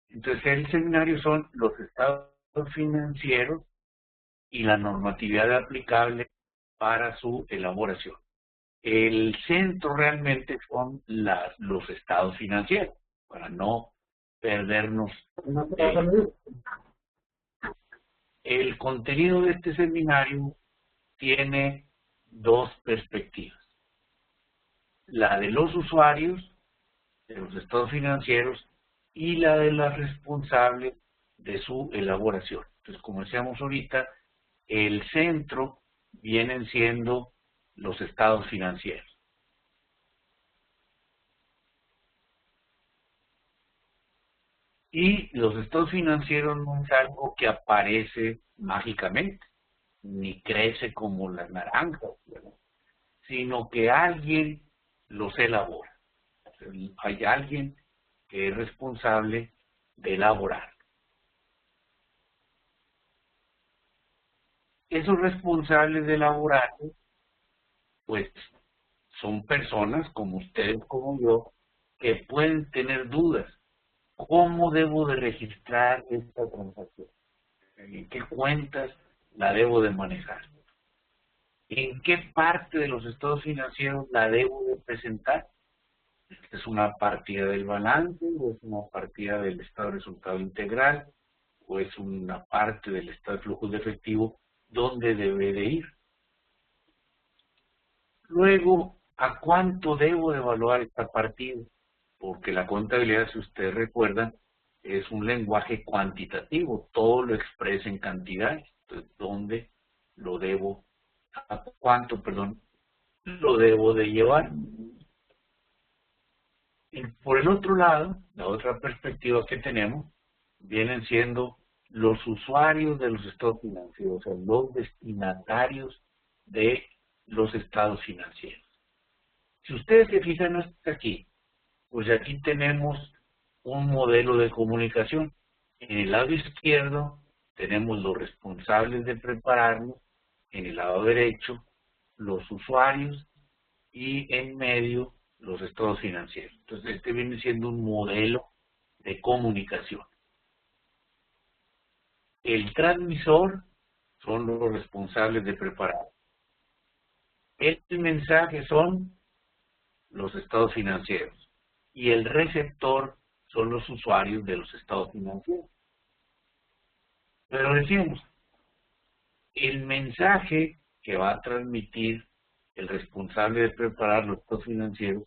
Entonces, el seminario son los estados financieros y la normatividad aplicable para su elaboración. El centro realmente son los estados financieros, para no perdernos de ello. El contenido de este seminario tiene dos perspectivas. La de los usuarios, de los estados financieros, y la de las responsables de su elaboración. Entonces, como decíamos ahorita, el centro vienen siendo los estados financieros. Y los estados financieros no es algo que aparece mágicamente, ni crece como las naranjas, ¿verdad? Sino que alguien los elabora. Hay alguien que es responsable de elaborar. Esos responsables de elaborar, pues, son personas como ustedes, como yo, que pueden tener dudas. ¿Cómo debo de registrar esta transacción? ¿En qué cuentas la debo de manejar? ¿En qué parte de los estados financieros la debo de presentar? ¿Es una partida del balance o es una partida del estado de resultado integral o es una parte del estado de flujos de efectivo? ¿Dónde debe de ir? Luego, ¿a cuánto debo de evaluar esta partida? Porque la contabilidad, si ustedes recuerdan, es un lenguaje cuantitativo, todo lo expresa en cantidades. Entonces, ¿dónde lo debo, a cuánto, perdón, lo debo de llevar? Y por el otro lado, la otra perspectiva que tenemos, vienen siendo los usuarios de los estados financieros, o sea, los destinatarios de los estados financieros. Si ustedes se fijan hasta aquí, pues aquí tenemos un modelo de comunicación. En el lado izquierdo tenemos los responsables de prepararlo, en el lado derecho los usuarios y en medio los estados financieros. Entonces este viene siendo un modelo de comunicación. El transmisor son los responsables de preparar. El mensaje son los estados financieros. Y el receptor son los usuarios de los estados financieros. Pero decimos, el mensaje que va a transmitir el responsable de preparar los estados financieros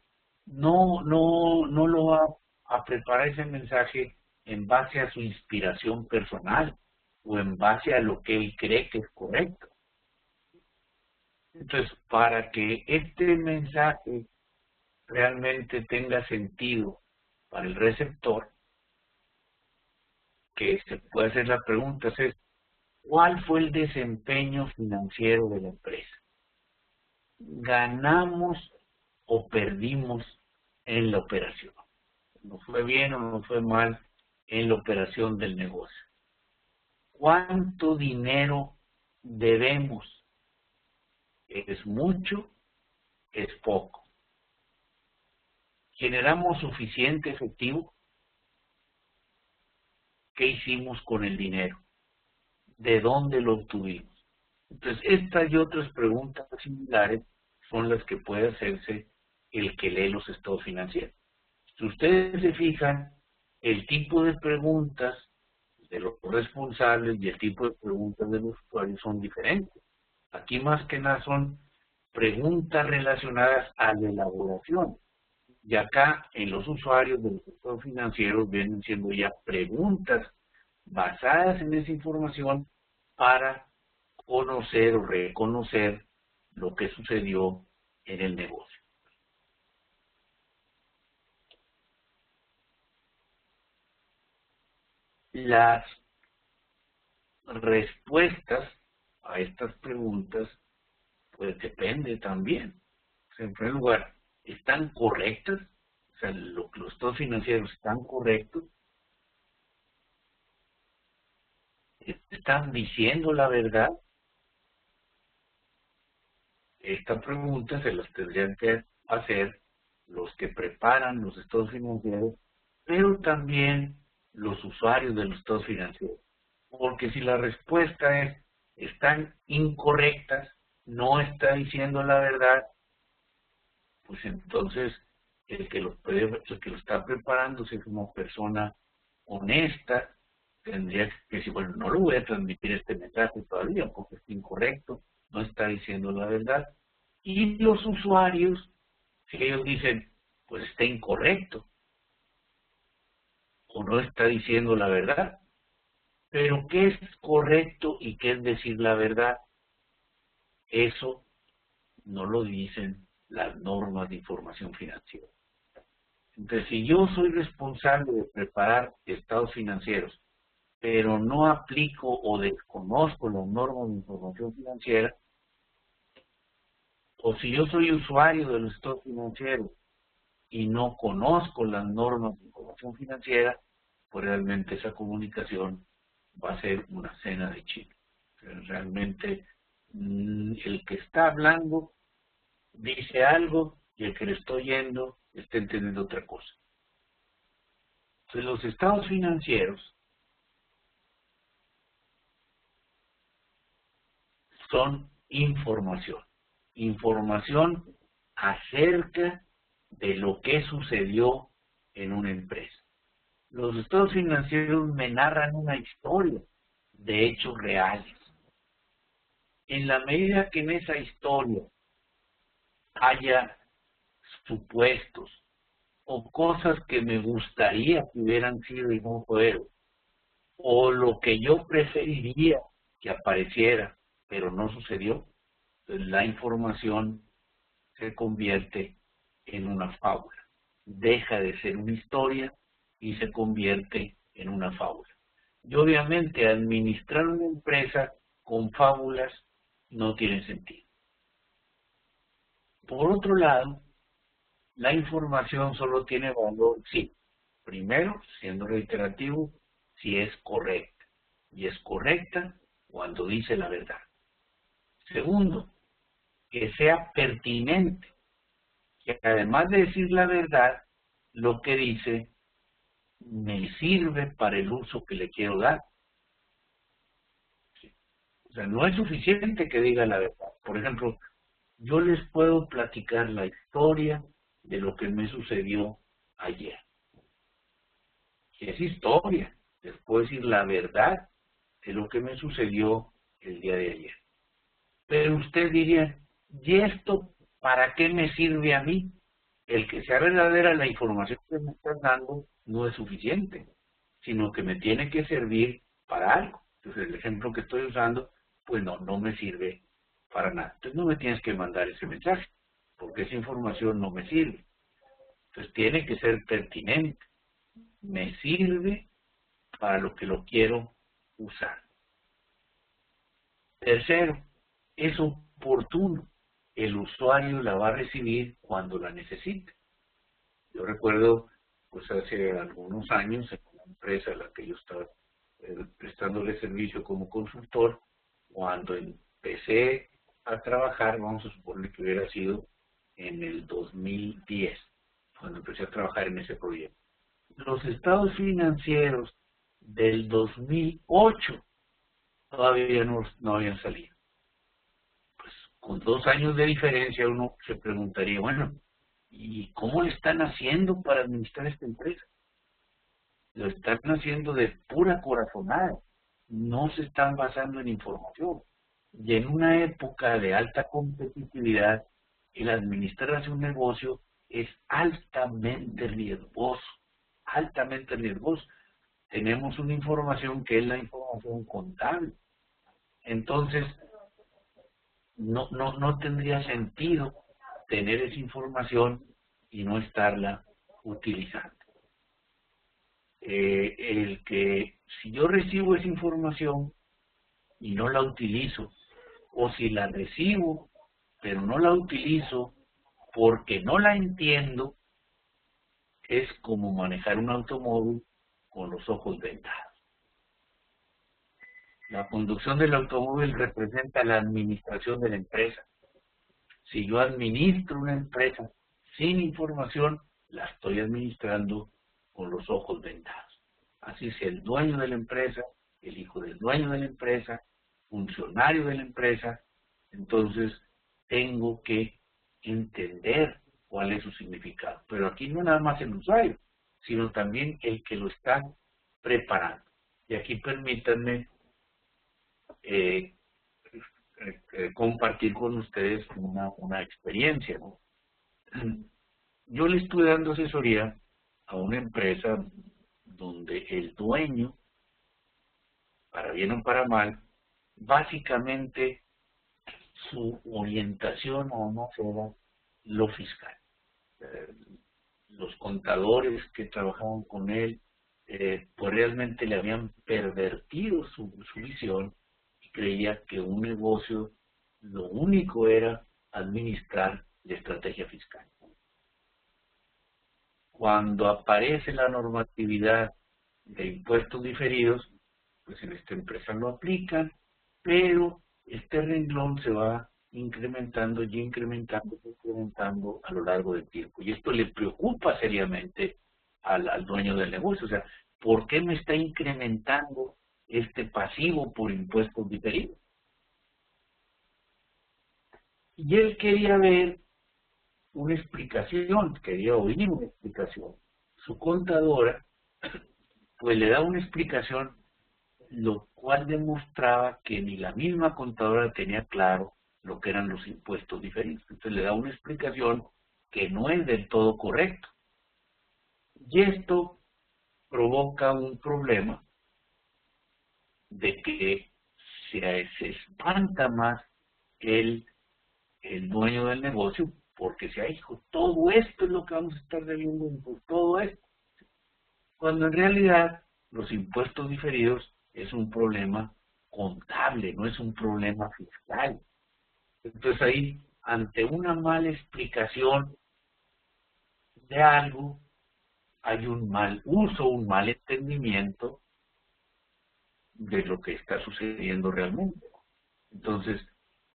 no lo va a preparar ese mensaje en base a su inspiración personal o en base a lo que él cree que es correcto. Entonces, para que este mensaje realmente tenga sentido para el receptor, que se puede hacer la pregunta es, ¿cuál fue el desempeño financiero de la empresa? ¿Ganamos o perdimos en la operación? ¿Nos fue bien o nos fue mal en la operación del negocio? ¿Cuánto dinero debemos? ¿Es mucho? ¿Es poco? ¿Generamos suficiente efectivo? ¿Qué hicimos con el dinero? ¿De dónde lo obtuvimos? Entonces, estas y otras preguntas similares son las que puede hacerse el que lee los estados financieros. Si ustedes se fijan, el tipo de preguntas de los responsables y el tipo de preguntas de los usuarios son diferentes. Aquí más que nada son preguntas relacionadas a la elaboración. Y acá en los usuarios de los estados financieros vienen siendo ya preguntas basadas en esa información para conocer o reconocer lo que sucedió en el negocio. Las respuestas a estas preguntas, pues depende también. O sea, en primer lugar, ¿están correctas? O sea, los estados financieros están correctos. ¿Están diciendo la verdad? Esta pregunta se las tendrían que hacer los que preparan los estados financieros, pero también los usuarios de los estados financieros? Porque si la respuesta es están incorrectas, no está diciendo la verdad, pues entonces el que lo está preparando, si es una persona honesta, tendría que decir, bueno, no lo voy a transmitir este mensaje todavía porque es incorrecto, no está diciendo la verdad. Y los usuarios, si ellos dicen, pues está incorrecto, o no está diciendo la verdad. Pero ¿qué es correcto y qué es decir la verdad? Eso no lo dicen las normas de información financiera. Entonces, si yo soy responsable de preparar estados financieros, pero no aplico o desconozco las normas de información financiera, o si yo soy usuario de los estados financieros y no conozco las normas de información financiera, pues realmente esa comunicación va a ser una cena de chile. Realmente el que está hablando dice algo y el que le está oyendo está entendiendo otra cosa. Entonces los estados financieros son información acerca de lo que sucedió en una empresa. Los estados financieros me narran una historia de hechos reales. En la medida que en esa historia haya supuestos o cosas que me gustaría que hubieran sido y no fueron, o lo que yo preferiría que apareciera, pero no sucedió, pues la información se convierte en una fábula. Deja de ser una historia y se convierte en una fábula. Y obviamente administrar una empresa con fábulas no tiene sentido. Por otro lado, la información solo tiene valor, sí, primero, siendo reiterativo, si es correcta. Y es correcta cuando dice la verdad. Segundo, que sea pertinente. Que además de decir la verdad, lo que dice me sirve para el uso que le quiero dar. ¿Sí? O sea, no es suficiente que diga la verdad. Por ejemplo, yo les puedo platicar la historia de lo que me sucedió ayer. Es historia. Les puedo decir la verdad de lo que me sucedió el día de ayer. Pero usted diría, ¿y esto para qué me sirve a mí? El que sea verdadera la información que me estás dando no es suficiente, sino que me tiene que servir para algo. Entonces el ejemplo que estoy usando, pues no me sirve para nada. Entonces no me tienes que mandar ese mensaje, porque esa información no me sirve. Entonces tiene que ser pertinente. Me sirve para lo que lo quiero usar. Tercero, es oportuno. El usuario la va a recibir cuando la necesite. Yo recuerdo, pues hace algunos años, en una empresa a la que yo estaba prestándole servicio como consultor, cuando empecé a trabajar, vamos a suponer que hubiera sido en el 2010, cuando empecé a trabajar en ese proyecto. Los estados financieros del 2008 todavía no habían salido. Pues con 2 años de diferencia uno se preguntaría, bueno, ¿y cómo le están haciendo para administrar esta empresa? Lo están haciendo de pura corazonada, no se están basando en información. Y en una época de alta competitividad, el administrar un negocio es altamente riesgoso, altamente riesgoso. Tenemos una información que es la información contable. Entonces, no tendría sentido tener esa información y no estarla utilizando. El que si yo recibo esa información y no la utilizo, o si la recibo pero no la utilizo porque no la entiendo, es como manejar un automóvil con los ojos vendados. La conducción del automóvil representa la administración de la empresa. Si yo administro una empresa sin información, la estoy administrando con los ojos vendados. así sea el dueño de la empresa, el hijo del dueño de la empresa, funcionario de la empresa. Entonces tengo que entender cuál es su significado. Pero aquí no nada más el usuario, sino también el que lo está preparando. Y aquí permítanme compartir con ustedes una experiencia, ¿no? Yo le estuve dando asesoría a una empresa donde el dueño, para bien o para mal, básicamente su orientación o no era lo fiscal. Los contadores que trabajaban con él, pues realmente le habían pervertido su visión y creía que un negocio lo único era administrar la estrategia fiscal. Cuando aparece la normatividad de impuestos diferidos, pues en esta empresa lo aplican, pero este renglón se va incrementando y incrementando a lo largo del tiempo. Y esto le preocupa seriamente al dueño del negocio. O sea, ¿por qué me está incrementando este pasivo por impuestos diferidos? Y él quería ver una explicación, quería oír una explicación. Su contadora, pues le da una explicación, lo cual demostraba que ni la misma contadora tenía claro lo que eran los impuestos diferidos. Entonces le da una explicación que no es del todo correcta. Y esto provoca un problema de que se espanta más el dueño del negocio, porque se dijo, todo esto es lo que vamos a estar debiendo, por todo esto. Cuando en realidad los impuestos diferidos es un problema contable, no es un problema fiscal. Entonces ahí, ante una mala explicación de algo, hay un mal uso, un mal entendimiento de lo que está sucediendo realmente. Entonces,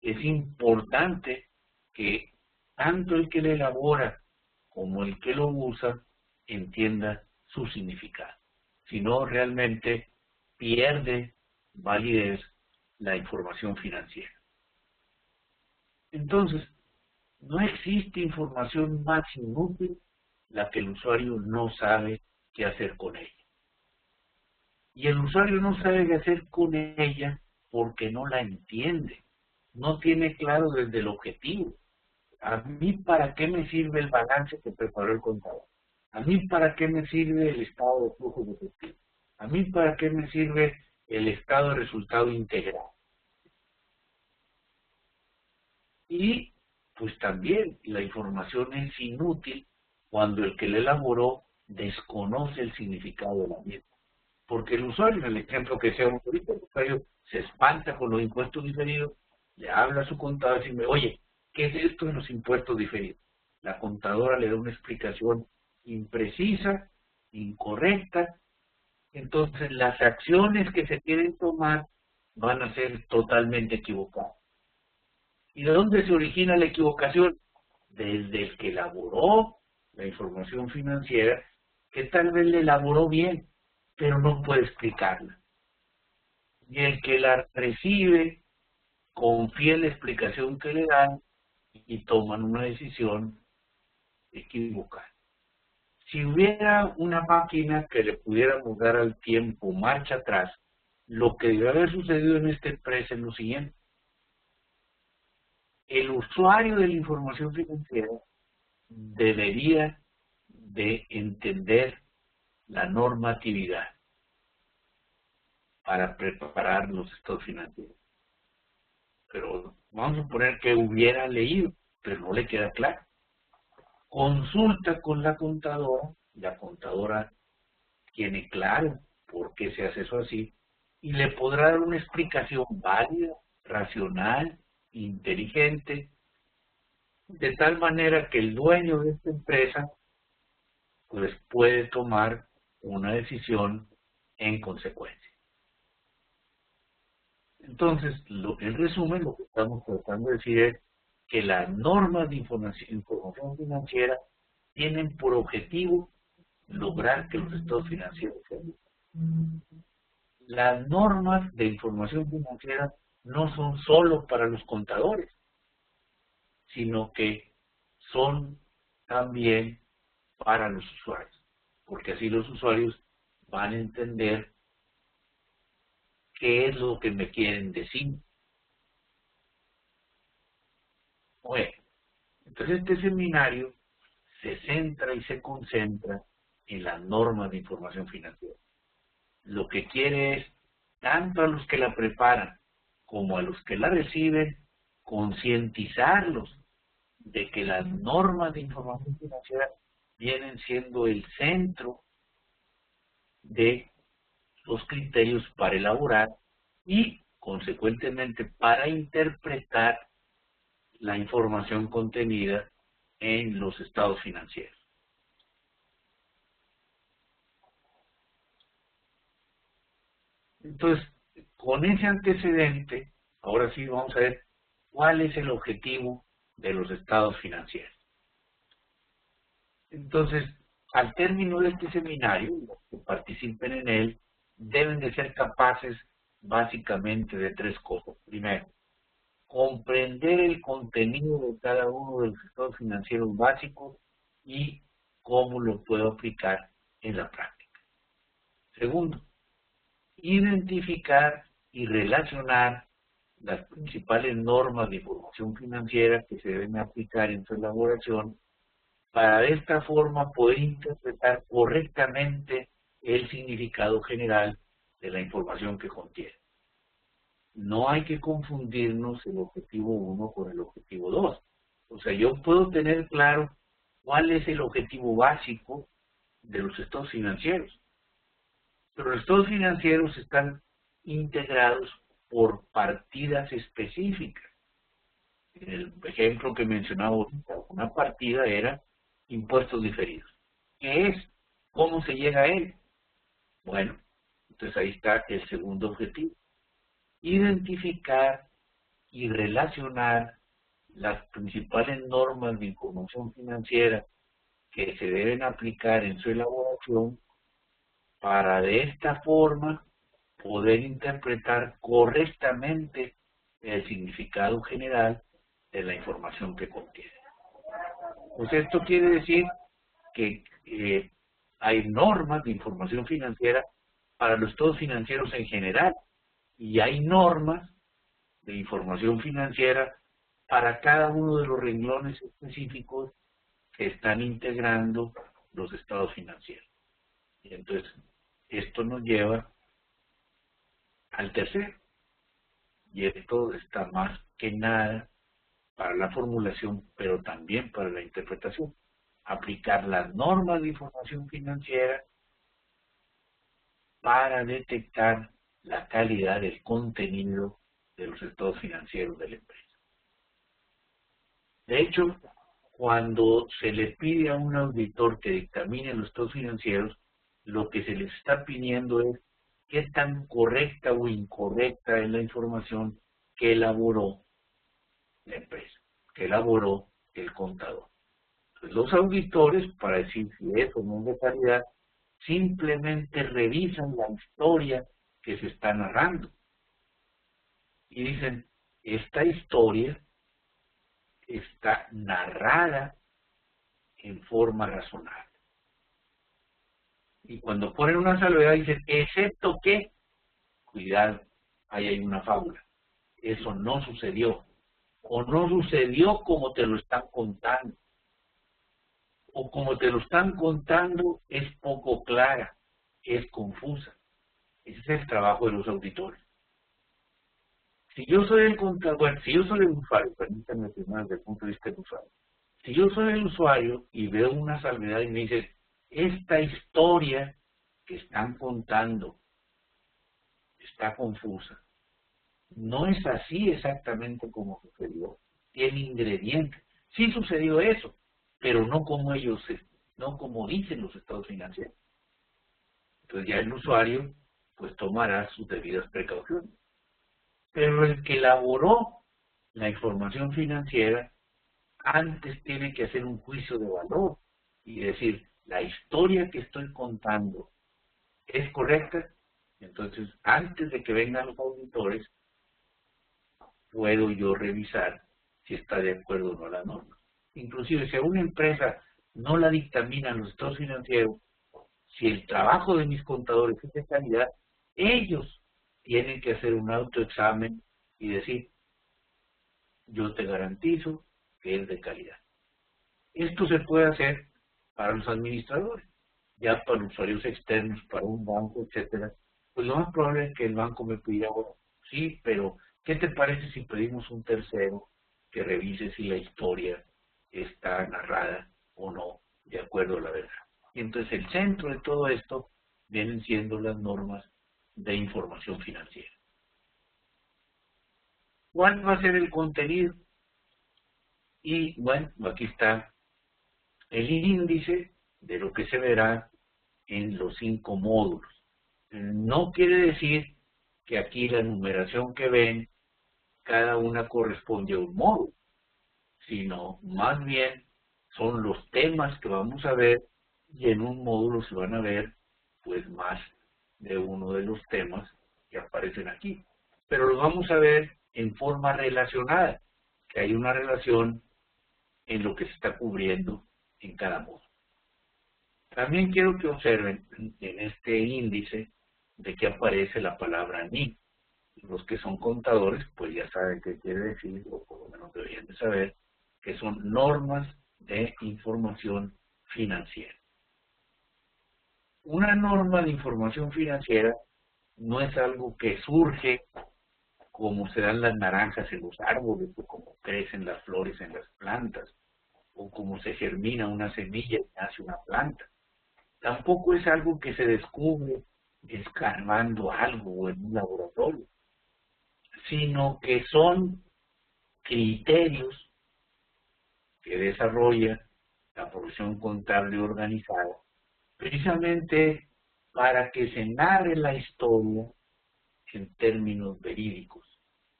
es importante que tanto el que lo elabora como el que lo usa entienda su significado. Si no, realmente pierde validez la información financiera. Entonces, no existe información más inútil la que el usuario no sabe qué hacer con ella. Y el usuario no sabe qué hacer con ella porque no la entiende. No tiene claro desde el objetivo. ¿A mí para qué me sirve el balance que preparó el contador? ¿A mí para qué me sirve el estado de flujo de efectivo? ¿A mí para qué me sirve el estado de resultado integral? Y pues también la información es inútil cuando el que la elaboró desconoce el significado de la misma. Porque el usuario, en el ejemplo que sea ahorita, el usuario se espanta con los impuestos diferidos, le habla a su contador y dice, oye, ¿qué es esto de los impuestos diferidos? La contadora le da una explicación imprecisa, incorrecta, entonces las acciones que se quieren tomar van a ser totalmente equivocadas. ¿Y de dónde se origina la equivocación? Desde el que elaboró la información financiera, que tal vez la elaboró bien, pero no puede explicarla. Y el que la recibe confía en la explicación que le dan y toman una decisión equivocada. Si hubiera una máquina que le pudiéramos dar al tiempo marcha atrás, lo que debe haber sucedido en esta empresa es lo siguiente. El usuario de la información financiera debería de entender la normatividad para preparar los estados financieros. Pero vamos a suponer que hubiera leído, pero no le queda claro. Consulta con la contadora tiene claro por qué se hace eso así, y le podrá dar una explicación válida, racional, inteligente, de tal manera que el dueño de esta empresa pues puede tomar una decisión en consecuencia. Entonces, en resumen, lo que estamos tratando de decir es que las normas de información financiera tienen por objetivo lograr que los estados financieros sean. Las normas de información financiera no son solo para los contadores, sino que son también para los usuarios, porque así los usuarios van a entender qué es lo que me quieren decir. Bueno, entonces este seminario se centra y se concentra en las normas de información financiera. Lo que quiere es, tanto a los que la preparan como a los que la reciben, concientizarlos de que las normas de información financiera vienen siendo el centro de los criterios para elaborar y, consecuentemente, para interpretar la información contenida en los estados financieros. Entonces, con ese antecedente, ahora sí vamos a ver cuál es el objetivo de los estados financieros. Entonces, al término de este seminario, los que participen en él deben de ser capaces básicamente de tres cosas. Primero, comprender el contenido de cada uno de los estados financieros básicos y cómo lo puedo aplicar en la práctica. Segundo, identificar y relacionar las principales normas de información financiera que se deben aplicar en su elaboración para de esta forma poder interpretar correctamente el significado general de la información que contiene. No hay que confundirnos el objetivo 1 con el objetivo 2. O sea, yo puedo tener claro cuál es el objetivo básico de los estados financieros. Pero los estados financieros están integrados por partidas específicas. En el ejemplo que mencionaba ahorita, una partida era impuestos diferidos. ¿Qué es? ¿Cómo se llega a él? Bueno, entonces ahí está el segundo objetivo. Identificar y relacionar las principales normas de información financiera que se deben aplicar en su elaboración para de esta forma poder interpretar correctamente el significado general de la información que contiene. Pues esto quiere decir que hay normas de información financiera para los estados financieros en general y hay normas de información financiera para cada uno de los renglones específicos que están integrando los estados financieros. Y entonces, esto nos lleva al tercero. Y esto está más que nada para la formulación, pero también para la interpretación. Aplicar las normas de información financiera para detectar la calidad del contenido de los estados financieros de la empresa. De hecho, cuando se le pide a un auditor que dictamine los estados financieros, lo que se les está pidiendo es qué tan correcta o incorrecta es la información que elaboró la empresa, que elaboró el contador. Entonces, los auditores, para decir si eso no es de calidad, simplemente revisan la historia que se está narrando y dicen, esta historia está narrada en forma razonable. Y cuando ponen una salvedad dicen, excepto que, cuidado, ahí hay una fábula. Eso no sucedió. O no sucedió como te lo están contando. O como te lo están contando es poco clara, es confusa. Ese es el trabajo de los auditores. Si yo soy el contador, bueno, si yo soy el usuario, permítanme firmar desde el punto de vista del usuario. Si yo soy el usuario y veo una salvedad y me dice, esta historia que están contando está confusa. No es así exactamente como sucedió. Tiene ingredientes. Sí sucedió eso, pero no como ellos, no como dicen los estados financieros. Entonces ya el usuario pues tomará sus debidas precauciones. Pero el que elaboró la información financiera antes tiene que hacer un juicio de valor y decir, la historia que estoy contando es correcta, Entonces, antes de que vengan los auditores, puedo yo revisar si está de acuerdo o no a la norma. Inclusive, si a una empresa no la dictaminan los estados financieros, si el trabajo de mis contadores es de calidad, ellos tienen que hacer un autoexamen y decir, yo te garantizo que es de calidad. Esto se puede hacer para los administradores, ya para los usuarios externos, para un banco, etcétera. Pues lo más probable es que el banco me pida, bueno, sí, pero ¿qué te parece si pedimos un tercero que revise si la historia está narrada o no de acuerdo a la verdad? Y entonces el centro de todo esto vienen siendo las normas de información financiera. ¿Cuál va a ser el contenido? Y bueno, aquí está el índice de lo que se verá en los 5 módulos. No quiere decir que aquí la numeración que ven, cada una corresponde a un módulo, sino más bien son los temas que vamos a ver y en un módulo se van a ver pues más de uno de los temas que aparecen aquí. Pero lo vamos a ver en forma relacionada, que hay una relación en lo que se está cubriendo en cada módulo. También quiero que observen en este índice de que aparece la palabra NIF. Los que son contadores, pues ya saben qué quiere decir, o por lo menos deberían de saber, que son normas de información financiera. Una norma de información financiera no es algo que surge como se dan las naranjas en los árboles, o como crecen las flores en las plantas, o como se germina una semilla y nace una planta. Tampoco es algo que se descubre escarbando algo en un laboratorio, sino que son criterios que desarrolla la profesión contable organizada, precisamente para que se narre la historia en términos verídicos,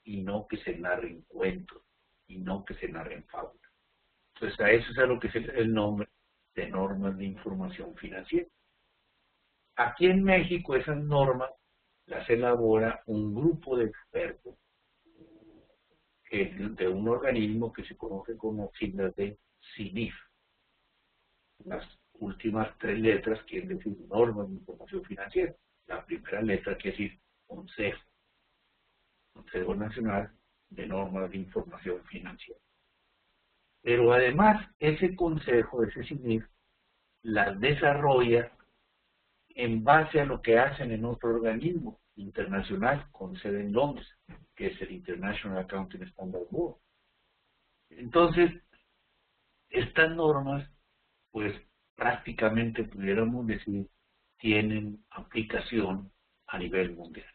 y no que se narren cuentos, y no que se narren fábulas. Entonces a eso es a lo que es el nombre de normas de información financiera. Aquí en México esas normas las elabora un grupo de expertos de un organismo que se conoce con las siglas de CINIF. Las últimas 3 letras quieren decir normas de información financiera. La primera letra quiere decir Consejo Nacional de Normas de Información Financiera. Pero además, ese consejo, ese CINIF, las desarrolla en base a lo que hacen en otro organismo internacional con sede en Londres, que es el International Accounting Standards Board. Entonces, estas normas, pues prácticamente pudiéramos decir, tienen aplicación a nivel mundial.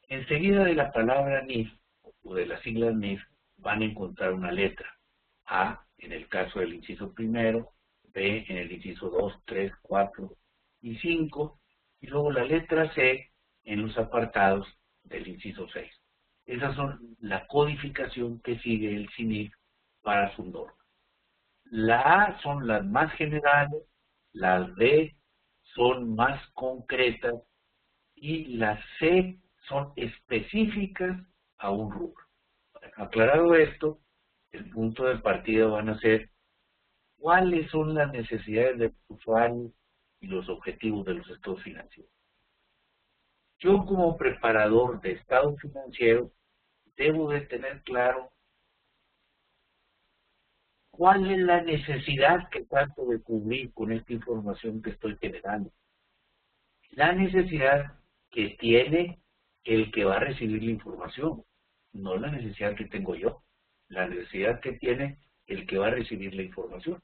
Enseguida de la palabra NIF, o de las siglas NIF, van a encontrar una letra. A, en el caso del inciso primero, B, en el inciso 2, 3, 4 y 5, y luego la letra C en los apartados del inciso 6. Esas son la codificación que sigue el CINIF para su norma. La A son las más generales, las B son más concretas y las C son específicas a un rubro. Aclarado esto, el punto de partida van a ser cuáles son las necesidades del usuario y los objetivos de los estados financieros. Yo como preparador de estados financieros debo de tener claro cuál es la necesidad que trato de cubrir con esta información que estoy generando. La necesidad que tiene el que va a recibir la información, no la necesidad que tengo yo, la necesidad que tiene el que va a recibir la información.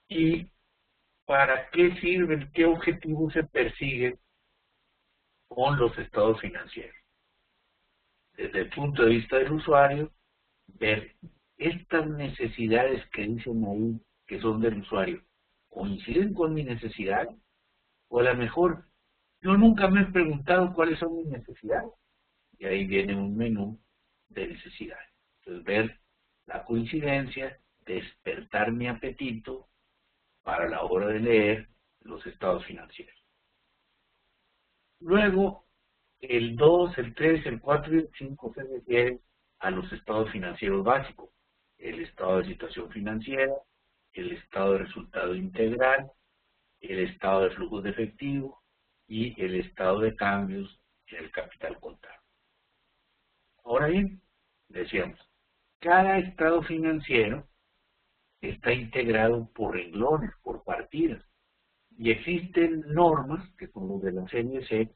¿Y para qué sirven, qué objetivos se persiguen con los estados financieros? Desde el punto de vista del usuario, ver estas necesidades que dicen ahí, que son del usuario, ¿coinciden con mi necesidad? O a lo mejor, yo nunca me he preguntado cuáles son mis necesidades. Y ahí viene un menú de necesidades. Entonces, ver la coincidencia, despertar mi apetito para la hora de leer los estados financieros. Luego, el 2, el 3, el 4 y el 5 se refieren a los estados financieros básicos. El estado de situación financiera, el estado de resultado integral, el estado de flujos de efectivo y el estado de cambios en el capital contable. Ahora bien, decíamos, cada estado financiero está integrado por renglones, por partidas, y existen normas, que son los de la CNC,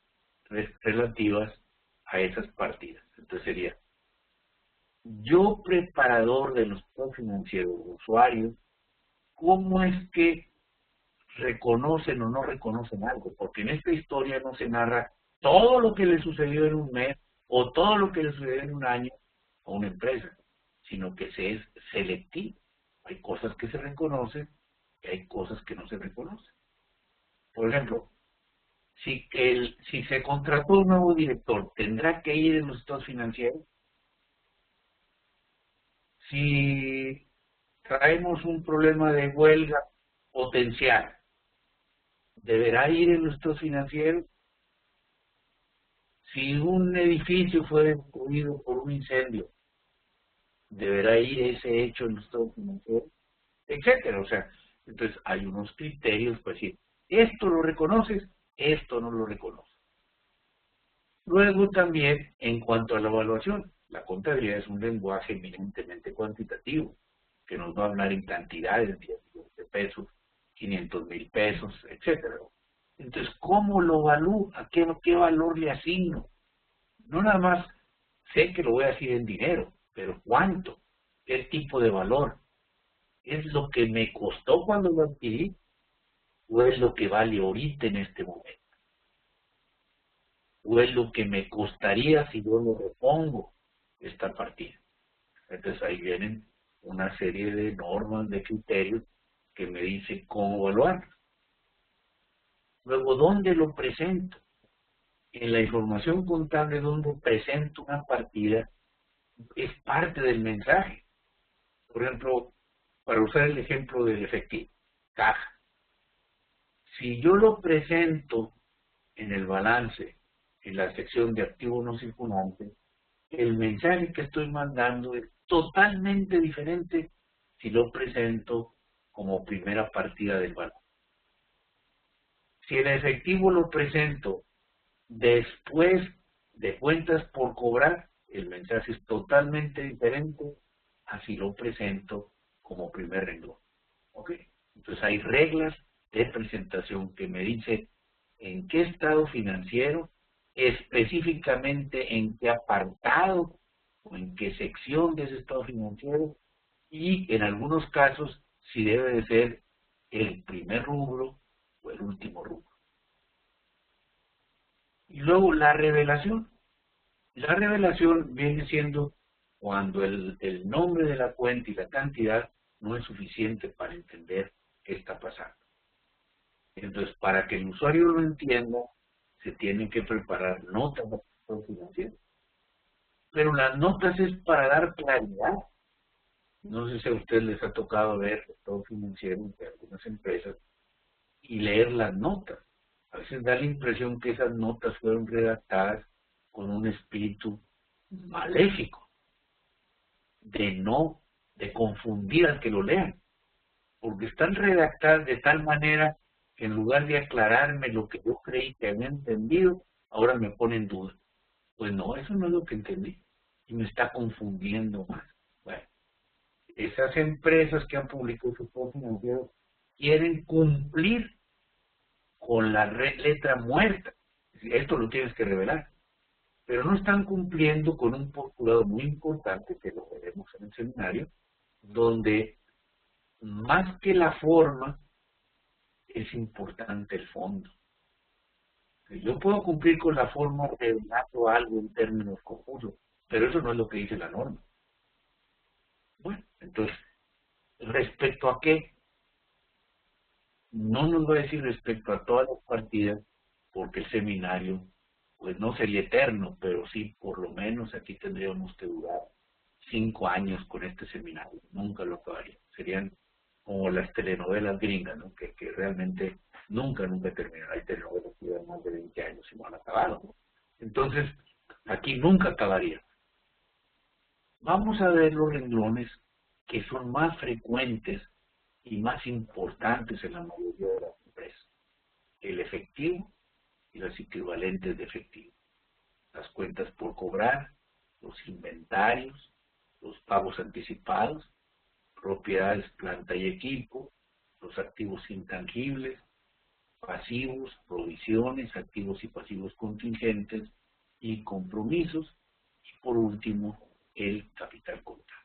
relativas a esas partidas. Entonces sería, yo preparador de los estados financieros, usuarios, ¿cómo es que reconocen o no reconocen algo? Porque en esta historia no se narra todo lo que le sucedió en un mes o todo lo que le sucedió en un año a una empresa, sino que se es selectivo. Hay cosas que se reconocen y hay cosas que no se reconocen. Por ejemplo, si se contrató un nuevo director, ¿tendrá que ir en los estados financieros? Si traemos un problema de huelga potencial, ¿deberá ir en los estados financieros? Si un edificio fue destruido por un incendio, ¿deberá ir ese hecho en los estados financieros? Etcétera. O sea, entonces hay unos criterios para decir, esto lo reconoces, esto no lo reconoces. Luego también, en cuanto a la evaluación, la contabilidad es un lenguaje eminentemente cuantitativo, que nos va a hablar en cantidades, 10 millones de pesos, 500,000 pesos, etcétera. Entonces, ¿cómo lo evalúo? ¿A qué valor le asigno? No nada más sé que lo voy a decir en dinero, pero ¿cuánto? ¿Qué tipo de valor? ¿Es lo que me costó cuando lo adquirí o es lo que vale ahorita en este momento? ¿O es lo que me costaría si yo lo repongo esta partida? Entonces ahí vienen una serie de normas, de criterios que me dicen cómo evaluar. Luego, ¿dónde lo presento? En la información contable donde presento una partida es parte del mensaje. Por ejemplo, para usar el ejemplo del efectivo, caja. Si yo lo presento en el balance, en la sección de activos no circulantes, el mensaje que estoy mandando es totalmente diferente si lo presento como primera partida del balance. Si el efectivo lo presento después de cuentas por cobrar, el mensaje es totalmente diferente a si lo presento como primer renglón. ¿Ok? Entonces hay reglas de presentación que me dicen en qué estado financiero, específicamente en qué apartado o en qué sección de ese estado financiero, y en algunos casos si debe de ser el primer rubro o el último rubro. Y luego la revelación. La revelación viene siendo cuando el nombre de la cuenta y la cantidad no es suficiente para entender qué está pasando. Entonces, para que el usuario lo entienda, se tienen que preparar notas financieras. Pero las notas es para dar claridad. No sé si a ustedes les ha tocado ver todo financiero de algunas empresas y leer las notas. A veces da la impresión que esas notas fueron redactadas con un espíritu maléfico, de confundir al que lo lean, porque están redactadas de tal manera que en lugar de aclararme lo que yo creí que había entendido, ahora me ponen duda. Pues no, eso no es lo que entendí y me está confundiendo más. Bueno, esas empresas que han publicado sus estados financieros quieren cumplir con la letra muerta. Esto lo tienes que revelar. Pero no están cumpliendo con un postulado muy importante, que lo veremos en el seminario, donde más que la forma, es importante el fondo. Yo puedo cumplir con la forma revelando algo en términos confusos, pero eso no es lo que dice la norma. Bueno, entonces, ¿respecto a qué? No nos va a decir respecto a todas las partidas, porque el seminario, pues no sería eterno, pero sí, por lo menos aquí tendríamos que durar 5 años con este seminario, nunca lo acabaría. Serían como las telenovelas gringas, ¿no? que realmente nunca terminará. Hay telenovelas que llevan más de 20 años y no han acabado, ¿no? Entonces, aquí nunca acabaría. Vamos a ver los renglones que son más frecuentes y más importantes en la mayoría de las empresas. El efectivo y las equivalentes de efectivo. Las cuentas por cobrar, los inventarios, los pagos anticipados, propiedades, planta y equipo, los activos intangibles, pasivos, provisiones, activos y pasivos contingentes y compromisos, y por último, el capital contable.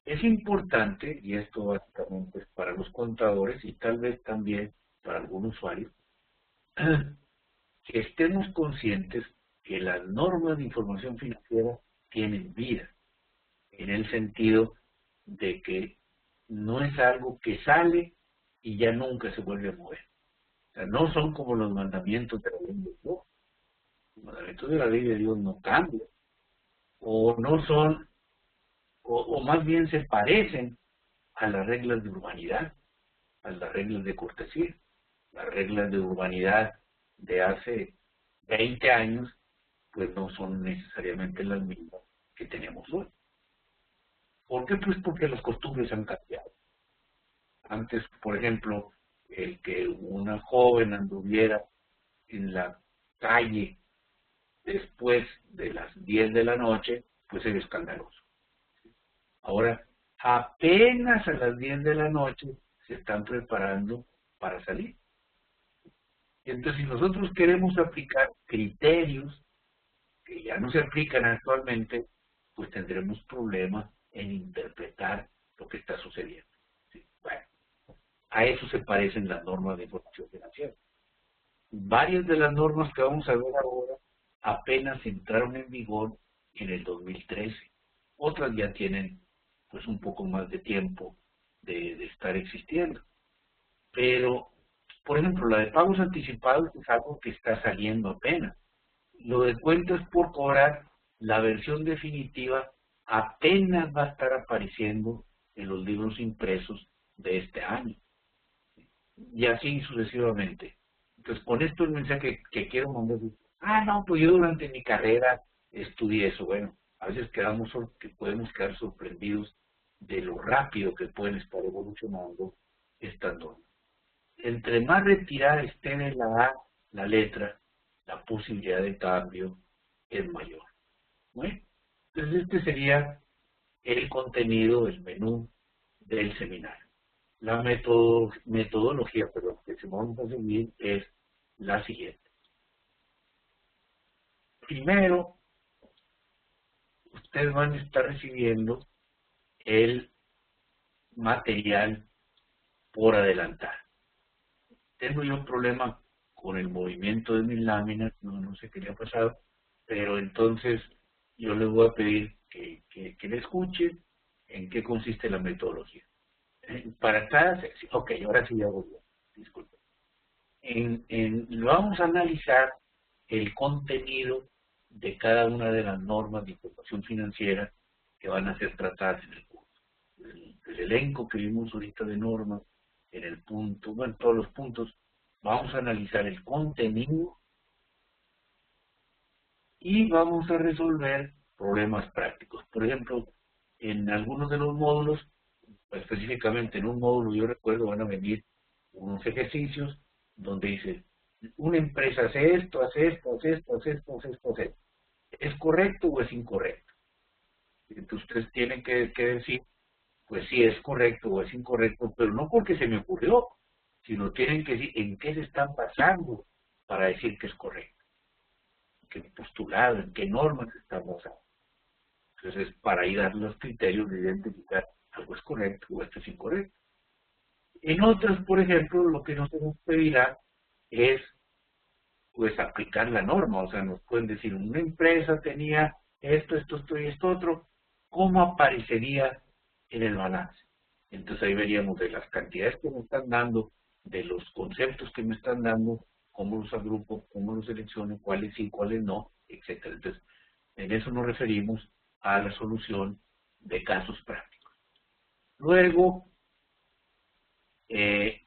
Es importante, y esto básicamente es para los contadores y tal vez también para algún usuario, que estemos conscientes que las normas de información financiera tienen vida, en el sentido de que no es algo que sale y ya nunca se vuelve a mover. O sea, no son como los mandamientos de la ley de Dios. Los mandamientos de la ley de Dios no cambian, o no son, o más bien se parecen a las reglas de urbanidad, a las reglas de cortesía. Las reglas de urbanidad de hace 20 años, pues no son necesariamente las mismas que tenemos hoy. ¿Por qué? Pues porque las costumbres han cambiado. Antes, por ejemplo, el que una joven anduviera en la calle después de las 10 de la noche, pues era escandaloso. Ahora, apenas a las 10 de la noche se están preparando para salir. Entonces, si nosotros queremos aplicar criterios que ya no se aplican actualmente, pues tendremos problemas en interpretar lo que está sucediendo. ¿Sí? Bueno, a eso se parecen las normas de información financiera. Varias de las normas que vamos a ver ahora apenas entraron en vigor en el 2013. Otras ya tienen pues un poco más de tiempo de estar existiendo. Pero, por ejemplo, la de pagos anticipados es algo que está saliendo apenas. Lo de cuentas por cobrar, la versión definitiva apenas va a estar apareciendo en los libros impresos de este año. Y así sucesivamente. Entonces, con esto el mensaje que quiero mandar es, no, pues yo durante mi carrera estudié eso. Bueno, a veces podemos quedar sorprendidos de lo rápido que pueden estar evolucionando estas normas. Entre más retirada esté de la letra, la posibilidad de cambio es mayor. Bueno, entonces este sería el contenido, el menú del seminario. La metodología que se vamos a seguir es la siguiente. Primero, ustedes van a estar recibiendo el material por adelantar. Tengo yo un problema con el movimiento de mis láminas, no sé qué le ha pasado, pero entonces yo les voy a pedir que le escuchen en qué consiste la metodología. Para cada sección, ok, ahora sí ya voy bien, disculpen. Vamos a analizar el contenido de cada una de las normas de información financiera que van a ser tratadas en el curso. El elenco que vimos ahorita de normas, en el punto, bueno, todos los puntos, vamos a analizar el contenido y vamos a resolver problemas prácticos. Por ejemplo, en algunos de los módulos, específicamente en un módulo, yo recuerdo, van a venir unos ejercicios donde dice, una empresa hace esto, hace esto, hace esto, hace esto, hace esto, hace esto. ¿Es correcto o es incorrecto? Entonces ustedes tienen que decir, pues sí es correcto o es incorrecto, pero no porque se me ocurrió, sino tienen que decir en qué se están basando para decir que es correcto, en qué postulado, en qué normas se están basando. Entonces, para ahí dar los criterios de identificar algo es correcto o esto es incorrecto. En otras, por ejemplo, lo que nos pedirá es pues aplicar la norma, o sea, nos pueden decir, una empresa tenía esto y esto otro, ¿cómo aparecería en el balance? Entonces ahí veríamos de las cantidades que me están dando, de los conceptos que me están dando, cómo los agrupo, cómo los selecciono, cuáles sí, cuáles no, etcétera. Entonces, en eso nos referimos a la solución de casos prácticos. Luego,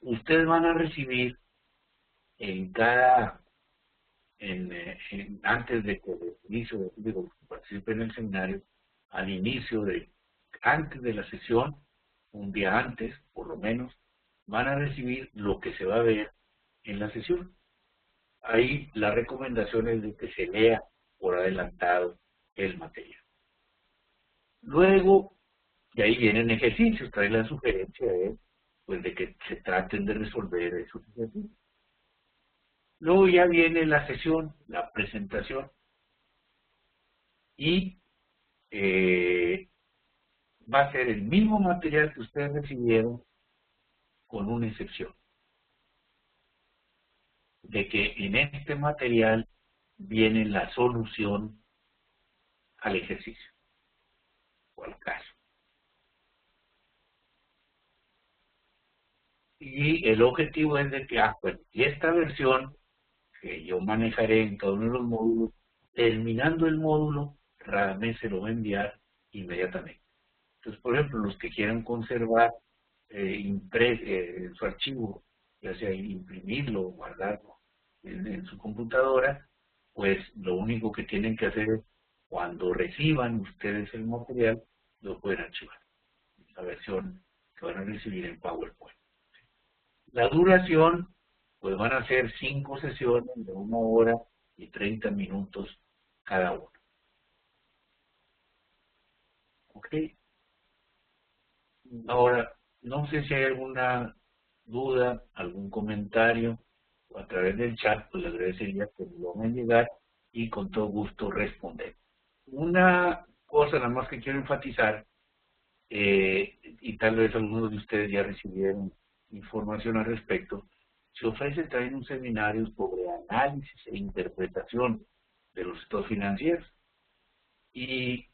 Ustedes van a recibir en cada, antes de que el inicio, digo, participen en el seminario, al inicio antes de la sesión, un día antes, por lo menos, van a recibir lo que se va a ver en la sesión. Ahí la recomendación es de que se lea por adelantado el material. Luego, de ahí vienen ejercicios, trae la sugerencia pues, de que se traten de resolver esos ejercicios. Luego ya viene la sesión, la presentación, y va a ser el mismo material que ustedes recibieron, con una excepción, de que en este material viene la solución al ejercicio o al caso. Y el objetivo es de que, pues, y esta versión que yo manejaré en cada uno de los módulos, terminando el módulo, Radamés se lo va a enviar inmediatamente. Entonces, por ejemplo, los que quieran conservar su archivo, ya sea imprimirlo o guardarlo en su computadora, pues lo único que tienen que hacer es, cuando reciban ustedes el material, lo pueden archivar. La versión que van a recibir en PowerPoint. La duración, pues van a ser 5 sesiones de 1 hora y 30 minutos cada una. ¿Ok? Ahora, no sé si hay alguna duda, algún comentario, o a través del chat, pues le agradecería que me lo hagan llegar y con todo gusto responder. Una cosa nada más que quiero enfatizar, y tal vez algunos de ustedes ya recibieron información al respecto, se ofrece también un seminario sobre análisis e interpretación de los estados financieros. Y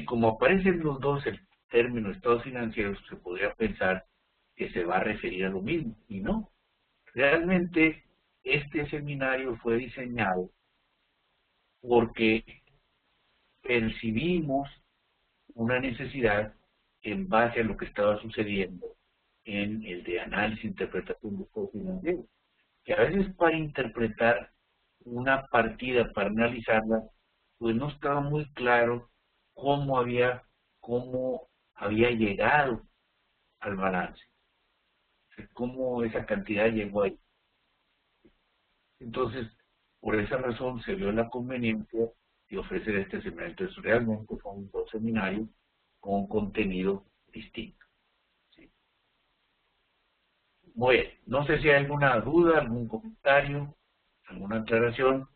como aparecen los dos el término estados financieros, se podría pensar que se va a referir a lo mismo, y no. Realmente este seminario fue diseñado porque percibimos una necesidad en base a lo que estaba sucediendo en el de análisis e interpretación de estados financieros, que a veces para interpretar una partida, para analizarla, pues no estaba muy claro cómo había llegado al balance, cómo esa cantidad llegó ahí. Entonces, por esa razón se vio la conveniencia de ofrecer este seminario. Entonces, realmente son 2 seminarios con contenido distinto. ¿Sí? Muy bien, no sé si hay alguna duda, algún comentario, alguna aclaración.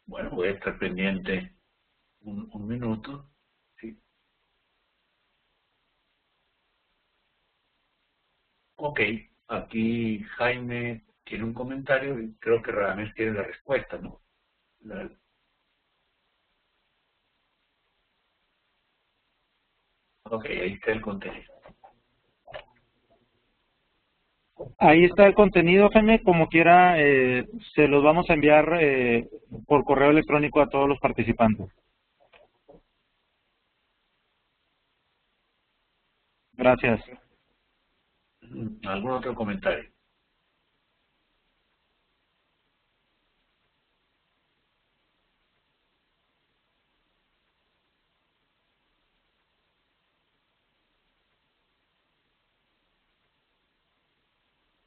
Bueno, voy a estar pendiente un minuto. ¿Sí? Ok, aquí Jaime tiene un comentario y creo que Radamés tiene la respuesta, ¿no? Ok, ahí está el contenido. Ahí está el contenido, Jaime. Como quiera, se los vamos a enviar por correo electrónico a todos los participantes. Gracias. ¿Algún otro comentario?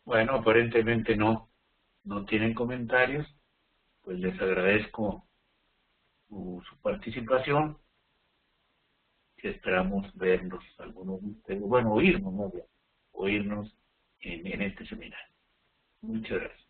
Bueno, aparentemente no tienen comentarios, pues les agradezco su participación, y esperamos verlos, algunos de ustedes, bueno, oírnos, ¿no? Oírnos en este seminario. Muchas gracias.